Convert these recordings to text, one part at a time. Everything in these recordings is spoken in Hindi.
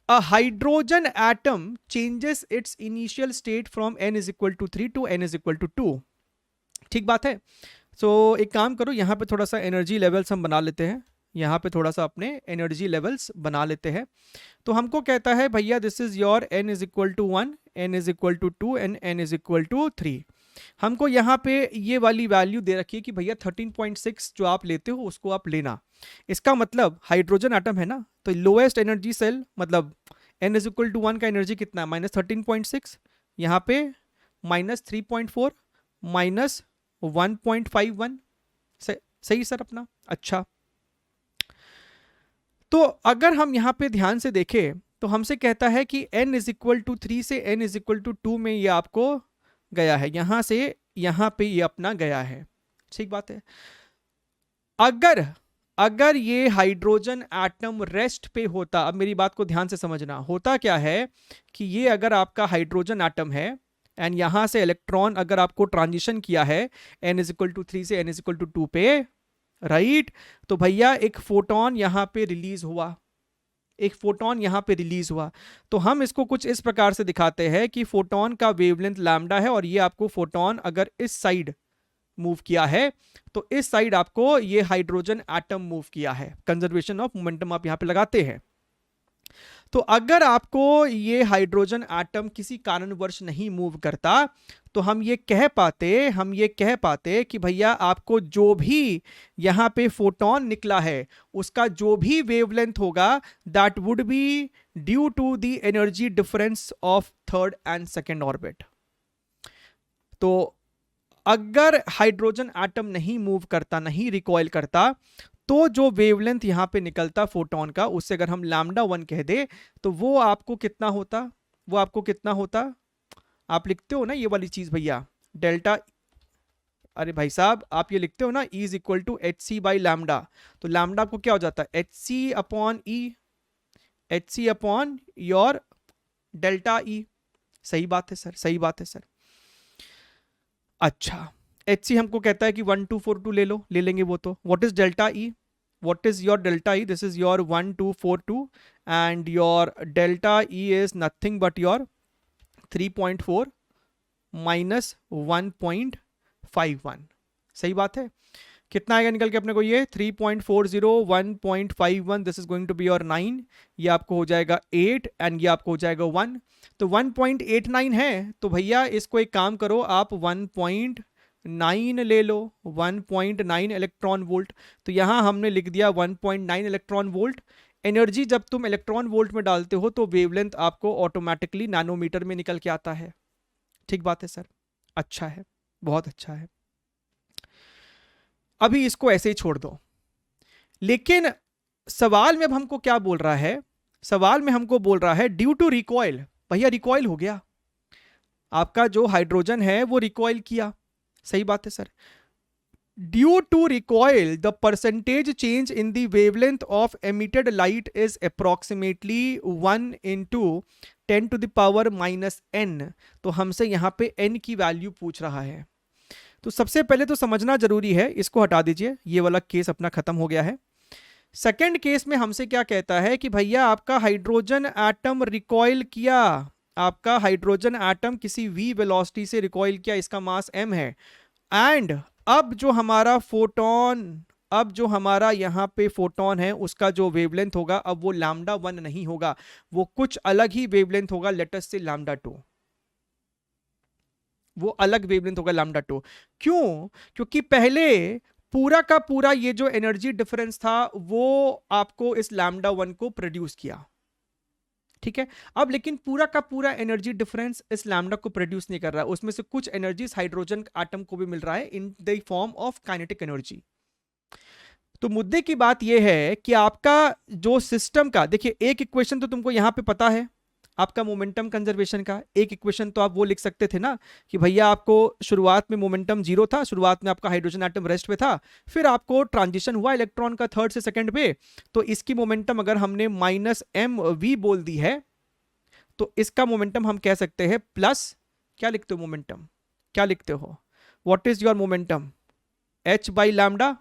a hydrogen atom changes its initial state from n is equal to 3 to n is equal to 2. ठीक बात है. सो एक काम करो, यहाँ पे थोड़ा सा एनर्जी लेवल्स हम बना लेते हैं. यहाँ पे थोड़ा सा अपने एनर्जी लेवल्स बना लेते हैं. तो हमको कहता है भैया this is your n is equal to 1, n is equal to 2 and n is equal to 3. हमको यहाँ पे ये वाली वैल्यू दे रखी है कि भैया 13.6 जो आप लेते हो उसको आप लेना. इसका मतलब हाइड्रोजन एटम है ना, तो लोएस्ट एनर्जी सेल मतलब n इज इक्वल टू 1 का एनर्जी कितना है, -13.6. यहाँ पे -3.4 -1.51. सही सर अपना. अच्छा, तो अगर हम यहाँ पे ध्यान से देखें तो हमसे कहता है कि n इज इक्वल टू 3 से n इज इक्वल टू 2 में ये आपको गया है, यहां से यहां पे ये अपना गया है. ठीक बात है. अगर ये हाइड्रोजन एटम रेस्ट पे होता, अब मेरी बात को ध्यान से समझना, होता क्या है कि ये अगर आपका हाइड्रोजन एटम है एंड यहां से इलेक्ट्रॉन अगर आपको ट्रांजिशन किया है n इज इक्वल टू 3 से n इज इक्वल टू 2 पे, राइट, तो भैया एक फोटोन यहां पे रिलीज हुआ, एक फोटोन यहां पे रिलीज हुआ. तो हम इसको कुछ इस प्रकार से दिखाते हैं कि फोटोन का वेवलेंथ लैम्डा है और ये आपको फोटोन अगर इस साइड मूव किया है तो इस साइड आपको ये हाइड्रोजन एटम मूव किया है. कंजर्वेशन ऑफ मोमेंटम आप यहां पे लगाते हैं. तो अगर आपको ये हाइड्रोजन एटम किसी कारणवश नहीं मूव करता तो हम ये कह पाते कि भैया आपको जो भी यहां पे फोटोन निकला है उसका जो भी वेवलेंथ होगा that would be due to the energy difference of third and second orbit. तो अगर हाइड्रोजन एटम नहीं मूव करता, नहीं रिकॉइल करता, तो जो वेवलेंथ यहां पे निकलता फोटोन का उससे अगर हम लैम्डा 1 कह दे तो वो आपको कितना होता, आप लिखते हो ना ये वाली चीज भैया, डेल्टा. अरे भाई साहब आप ये लिखते हो ना E is equal to H C by lambda, तो लैम्डा आपको क्या हो जाता है H C upon your delta E. सही बात है सर, सही बात है सर. अच्छा, एच सी हमको कहता है कि 1242 ले लेंगे वो. तो what is delta E, what is your delta E? This is your 1242 and your delta E is nothing but your 3.4 minus 1.51. सही बात है. कितना आएगा निकल के अपने को ये 3.40 1.51. This is going to be your 9. ये आपको हो जाएगा 8 एंड ये आपको हो जाएगा 1. तो 1.89 है. तो भैया इसको एक काम करो, आप 1.9 ले लो, 1.9 इलेक्ट्रॉन वोल्ट. तो यहां हमने लिख दिया 1.9 इलेक्ट्रॉन वोल्ट. एनर्जी जब तुम इलेक्ट्रॉन वोल्ट में डालते हो तो वेवलेंथ आपको ऑटोमेटिकली नैनोमीटर में निकल के आता है. ठीक बात है सर. अच्छा है, बहुत अच्छा है. अभी इसको ऐसे ही छोड़ दो. लेकिन सवाल में अब हमको क्या बोल रहा है, सवाल में हमको बोल रहा है ड्यू टू रिकॉइल. भैया रिकॉइल हो गया, आपका जो हाइड्रोजन है वो रिकॉइल किया. सही बात है sir. Due to recoil the percentage change in the wavelength of emitted light is approximately 1 into 10 to the power minus n. तो हमसे यहां पे n की वैल्यू पूछ रहा है. तो सबसे पहले तो समझना जरूरी है, इसको हटा दीजिए, ये वाला केस अपना खत्म हो गया है. सेकेंड केस में हमसे क्या कहता है कि भैया आपका हाइड्रोजन एटम रिकॉइल किया, आपका हाइड्रोजन एटम किसी v वेलोसिटी से रिकॉइल किया, इसका मास m है. एंड अब जो हमारा फोटोन, अब जो हमारा यहां पे फोटोन है उसका जो वेवलेंथ होगा अब वो लैम्डा 1 नहीं होगा, वो कुछ अलग ही वेवलेंथ होगा, लेटस से लैम्डा 2. वो अलग वेवलेंथ होगा लैम्डा 2. क्यों? क्योंकि पहले पूरा का पूरा ये जो एनर्जी डिफरेंस था वो आपको इस लैम्डा 1 को प्रोड्यूस किया. ठीक है. अब लेकिन पूरा का पूरा एनर्जी डिफरेंस इस लैम्डा को प्रोड्यूस नहीं कर रहा है, उसमें से कुछ एनर्जी हाइड्रोजन एटम को भी मिल रहा है in the form of kinetic energy. तो मुद्दे की बात यह है कि आपका जो सिस्टम का, देखिए एक इक्वेशन तो तुमको यहां पे पता है आपका मोमेंटम कंजर्वेशन का. एक इक्वेशन तो आप वो लिख सकते थे ना कि भैया आपको शुरुआत में मोमेंटम 0 था, शुरुआत में आपका हाइड्रोजन एटम रेस्ट पे था, फिर आपको ट्रांजिशन हुआ इलेक्ट्रॉन का थर्ड से सेकंड पे, तो इसकी मोमेंटम अगर हमने -mv बोल दी है तो इसका मोमेंटम हम कह सकते हैं प्लस, क्या लिखते हो मोमेंटम, क्या लिखते हो, what is your momentum, h by lambda,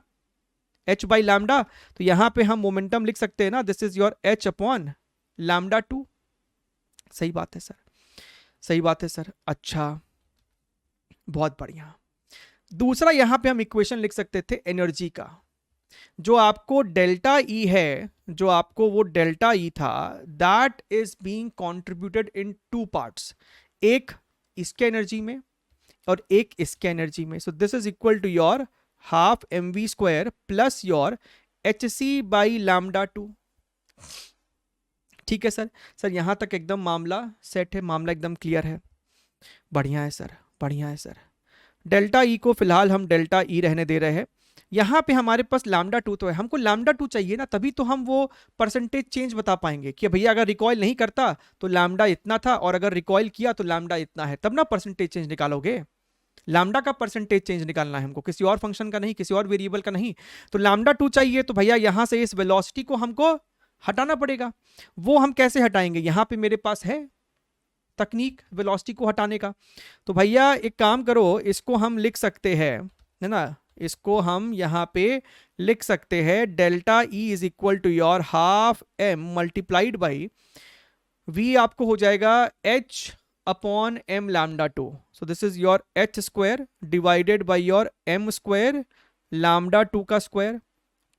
तो यहां पे हम मोमेंटम लिख सकते हैं ना, this is your h upon lambda 2. सही बात है सर, सही बात है सर। अच्छा, बहुत बढ़िया। दूसरा यहां पे हम इक्वेशन लिख सकते थे एनर्जी का। जो आपको डेल्टा ई है, जो आपको वो डेल्टा ई था, that is being contributed in two parts, एक इसके एनर्जी में और एक इसके एनर्जी में। So this is equal to your half M V square plus your H C by lambda two. ठीक है सर। सर यहां तक एकदम मामला सेट है, मामला एकदम क्लियर है। बढ़िया है सर, बढ़िया है सर। डेल्टा ई को फिलहाल हम डेल्टा ई रहने दे रहे हैं। यहां पे हमारे पास लैम्डा टू तो है, हमको लैम्डा टू चाहिए ना, तभी तो हम वो परसेंटेज चेंज बता पाएंगे कि भैया अगर रिकॉइल नहीं करता तो लैम्डा इतना था, और अगर रिकॉइल किया तो लैम्डा इतना है, तब ना परसेंटेज चेंज निकालोगे। लैम्डा का परसेंटेज चेंज निकालना है हमको, किसी और फंक्शन का नहीं, किसी और वेरिएबल का नहीं। तो लैम्डा टू चाहिए तो भैया यहां से इस वेलोसिटी को हमको हटाना पड़ेगा। वो हम कैसे हटाएंगे? यहां पे मेरे पास है तकनीक वेलोसिटी को हटाने का। तो भैया एक काम करो, इसको हम लिख सकते हैं, है ना, इसको हम यहां पे लिख सकते हैं delta E is equal to your half M multiplied by V, आपको हो जाएगा H upon M lambda two. So this is your H square divided by your M square lambda two का square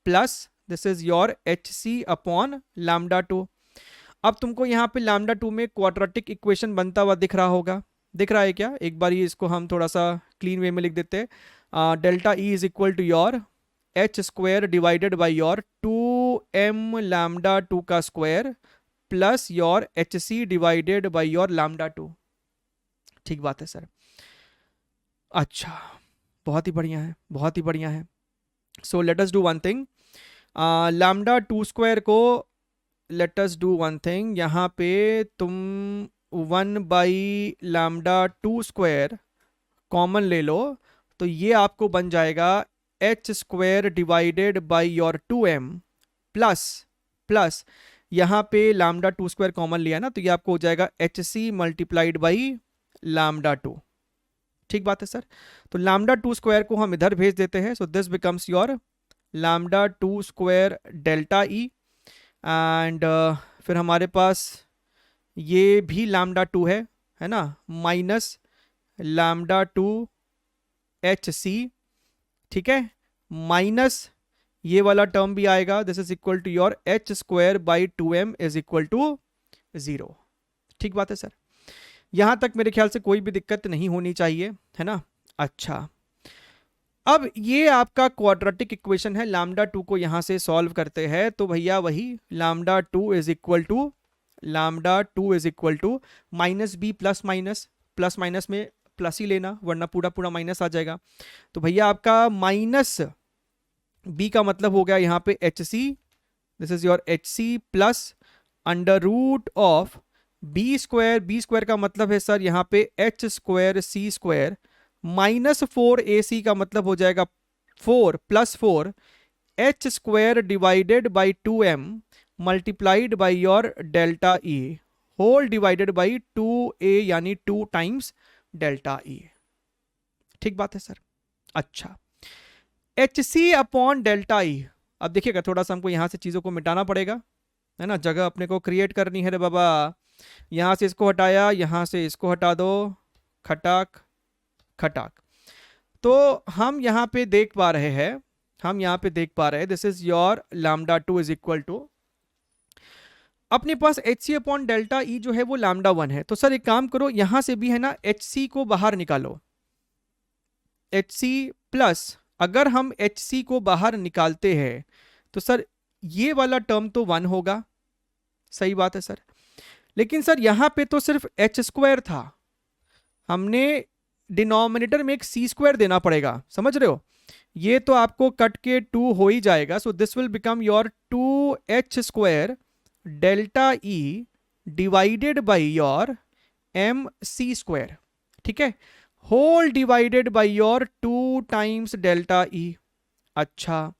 plus this is your H C upon lambda two. अब तुमको यहाँ पे लैम्डा टू में क्वाड्रेटिक इक्वेशन बनता हुआ दिख रहा होगा, दिख रहा है क्या? एक बार ये इसको हम थोड़ा सा क्लीन वे में लिख देते हैं। Delta E is equal to your H square divided by your two M lambda two का square plus your H C divided by your lambda two. ठीक बात है सर। अच्छा, बहुत ही बढ़िया है, बहुत ही बढ़िया है। So let us do one thing, lambda two square को let us do one thing, यहाँ पे तुम 1 by lambda two square common ले लो, तो ये आपको बन जाएगा H square divided by your 2m plus यहाँ पे लैम्डा टू स्क्वायर कॉमन लिया ना, तो ये आपको हो जाएगा H C multiplied by lambda two. ठीक बात है सर। तो लैम्डा टू स्क्वायर को हम इधर भेज देते हैं, so this becomes your lambda two square delta E, and फिर हमारे पास ये भी लैम्डा टू है ना, minus lambda two H C, ठीक है, माइनस ये वाला टर्म भी आएगा, this is equal to your H square by 2m is equal to 0। ठीक बात है सर। यहां तक मेरे ख्याल से कोई भी दिक्कत नहीं होनी चाहिए, है ना। अच्छा, अब ये आपका क्वाड्रेटिक इक्वेशन है, लैम्डा टू को यहां से सॉल्व करते हैं तो भैया वही lambda two is equal to minus B plus minus में प्लस ही लेना, वरना पूरा पूरा माइनस आ जाएगा। तो भैया आपका माइनस बी का मतलब हो गया यहाँ पे H C, this is your H C plus under root of B square का मतलब है सर यहाँ पे H square C square minus 4ac का मतलब हो जाएगा 4 plus 4 H square divided by 2m multiplied by your delta E whole divided by 2a यानी 2 टाइम्स डेल्टा ई। ठीक बात है सर। अच्छा, H C upon delta E, अब देखिएगा थोड़ा सा हमको यहां से चीजों को मिटाना पड़ेगा, है ना, जगह अपने को क्रिएट करनी है रे बाबा। यहां से इसको हटाया, यहां से इसको हटा दो, खटाक खटाक। तो हम यहाँ पे देख पा रहे हैं, this is your lambda two is equal to, अपने पास H C upon delta E जो है वो लैम्डा वन है। तो सर एक काम करो, यहां से भी है ना एच सी को बाहर निकालो, एच सी प्लस, अगर हम एच सी को बाहर निकालते हैं तो सर ये वाला टर्म तो 1 होगा, सही बात है सर। लेकिन सर यहां पे तो सिर्फ एच स्क्वायर था, हमने डिनोमिनेटर में एक सी स्क्वायर देना पड़ेगा, समझ रहे हो। ये तो आपको कट के 2 हो ही जाएगा, so this will become your 2h square delta E divided by your M C square, ठीक है, whole divided by your 2 times delta E. अच्छा,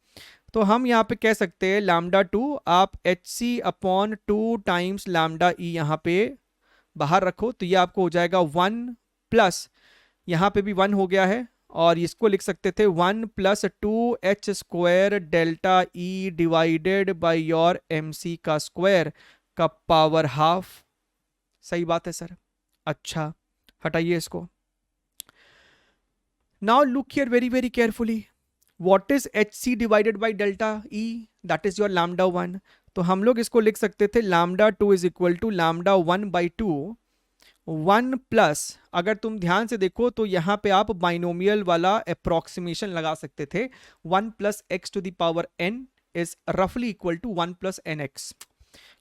तो हम यहाँ पे कह सकते हैं लैम्डा टू आप H C upon 2 times lambda E यहाँ पे बाहर रखो, तो ये आपको हो जाएगा 1 प्लस, यहाँ पे भी 1 हो गया है, और इसको लिख सकते थे 1 plus 2h square delta E divided by your M C का स्क्वायर का पावर हाफ। सही बात है सर। अच्छा, हटाइए इसको। Now look here very very carefully, what is H C divided by delta E, that is your lambda one. तो हम लोग इसको लिख सकते थे lambda two is equal to lambda one by two, one plus, अगर तुम ध्यान से देखो तो यहाँ पे आप बाइनोमियल वाला अप्रोक्सीमेशन लगा सकते थे, one plus X to the power N is रफली equal to one plus N X.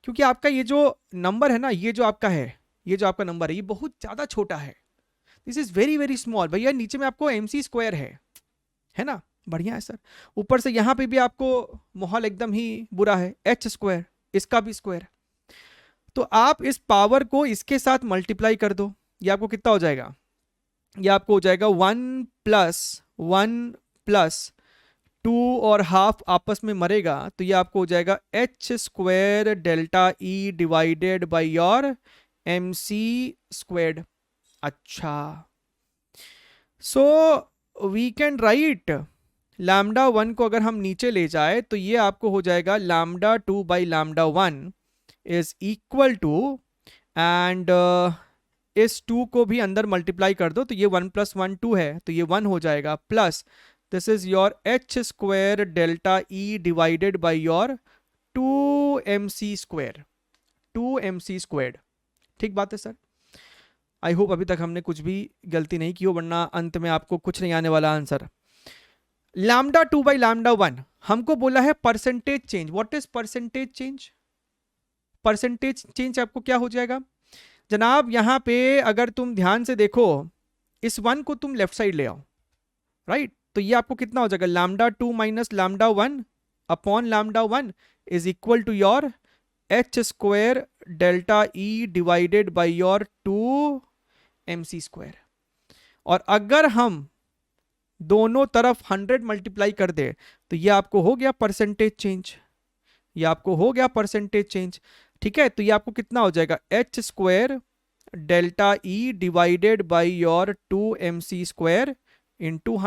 क्योंकि आपका ये जो नंबर है ना, ये जो आपका है, ये जो आपका नंबर है, ये बहुत ज़्यादा छोटा है, this is very very small. भैया नीचे में आपको एम सी स्क्वायर है ना, बढ़िया है सर। ऊपर से यहाँ पे भी आपको माहौल एकदम ही बुरा है, एच स्क्वायर, इसका भी स्क्वायर। तो आप इस पावर को इसके साथ मल्टीप्लाई कर दो, ये आपको कितना हो जाएगा, ये आपको हो जाएगा वन प्लस टू और हाफ आपस में मरेगा, तो ये आपको हो जाएगा H square delta E divided by your M C squared. अच्छा, so we can write lambda one को अगर हम नीचे ले जाए तो ये आपको हो जाएगा lambda two by lambda one is equal to, and इस टू को भी अंदर मल्टीप्लाई कर दो तो ये वन प्लस वन टू है, तो ये वन हो जाएगा, plus this is your H square delta E divided by your two M C square, two M C squared. ठीक बात है सर। आई होप अभी तक हमने कुछ भी गलती नहीं की हो, वरना अंत में आपको कुछ नहीं आने वाला answer. Lambda two by lambda one हमको बोला है percentage change. What is percentage change? Percentage change आपको क्या हो जाएगा जनाब, यहां पे अगर तुम ध्यान से देखो, इस वन को तुम लेफ्ट साइड ले आओ, राइट, तो ये आपको कितना हो जाएगा, lambda two minus lambda one upon lambda one is equal to your H square delta E divided by your two M C square. और अगर हम दोनों तरफ 100 मल्टीप्लाई कर दे तो ये आपको हो गया परसेंटेज चेंज, ये आपको हो गया परसेंटेज चेंज। ठीक है, तो ये आपको कितना हो जाएगा, H square delta E divided by your two M C square into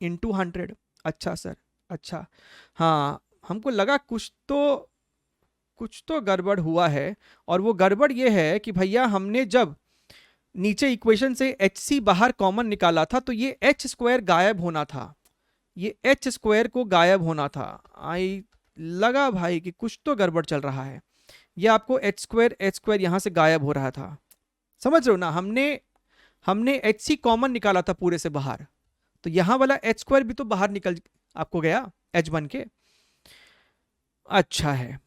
100। अच्छा सर, अच्छा, हाँ हमको लगा कुछ तो गड़बड़ हुआ है, और वो गड़बड़ ये है कि भैया हमने जब नीचे इक्वेशन से एच सी बाहर कॉमन निकाला था तो ये एच स्क्वायर गायब होना था, ये एच स्क्वायर को गायब होना था। आई लगा भाई कि कुछ तो गड़बड़ चल रहा है, ये आपको एच स्क्वायर यहां से गायब हो रहा था, समझ रहे हो ना। हमने एच सी कॉमन निकाला था पूरे से बाहर, तो यहां वाला एच स्क्वायर भी तो बाहर निकल आपको गया एच बन के। अच्छा है,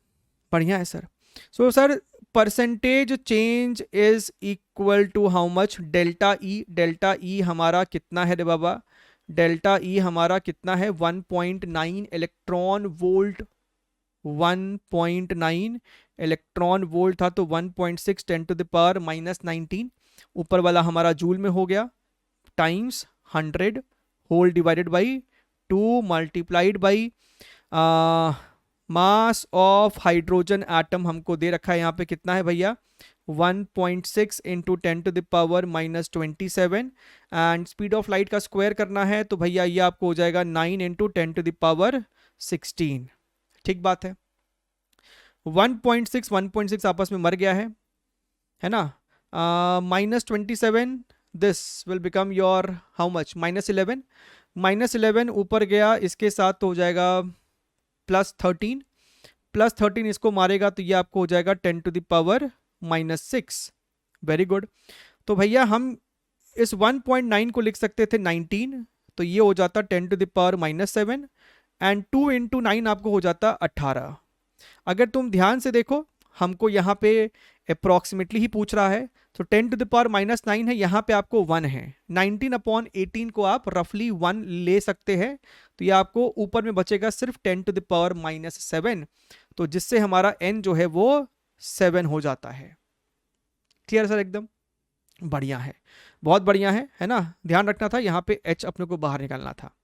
बढ़िया है sir. So sir percentage change is equal to how much, delta E हमारा कितना है रे बाबा, डेल्टा ई हमारा कितना है 1.9 इलेक्ट्रॉन वोल्ट, 1.9 इलेक्ट्रॉन वोल्ट था, तो 1.6 10 टू द पावर माइनस 19, ऊपर वाला हमारा जूल में हो गया, times 100 whole divided by 2 multiplied by mass of hydrogen atom हमको दे रखा है यहाँ पे कितना है भैया, 1.6 into 10 to the power minus 27, and speed of light का स्क्वायर करना है तो भैया ये आपको हो जाएगा 9 इंटू 10 टू द पावर 16। ठीक बात है, 1.6 आपस में मर गया है ना, minus 27, this will become your how much, minus 11 ऊपर गया इसके साथ तो हो जाएगा प्लस 13 इसको मारेगा तो ये आपको हो जाएगा 10 to the power minus 6। Very good. तो भैया हम इस 1.9 को लिख सकते थे 19, तो ये हो जाता 10 to the power minus 7, and 2 into 9 आपको हो जाता 18। अगर तुम ध्यान से देखो हमको यहाँ पे अप्रॉक्सीमेटली ही पूछ रहा है, तो 10 टू द पावर माइनस 9 है, यहाँ पे आपको 1 है, 19 अपॉन 18 को आप रफली 1 ले सकते हैं, तो ये आपको ऊपर में बचेगा सिर्फ 10 टू द पावर माइनस 7, तो जिससे हमारा n जो है वो 7 हो जाता है। क्लियर सर, एकदम बढ़िया है, बहुत बढ़िया है ना। ध्यान रखना था यहाँ पे h अपने को बाहर निकालना था।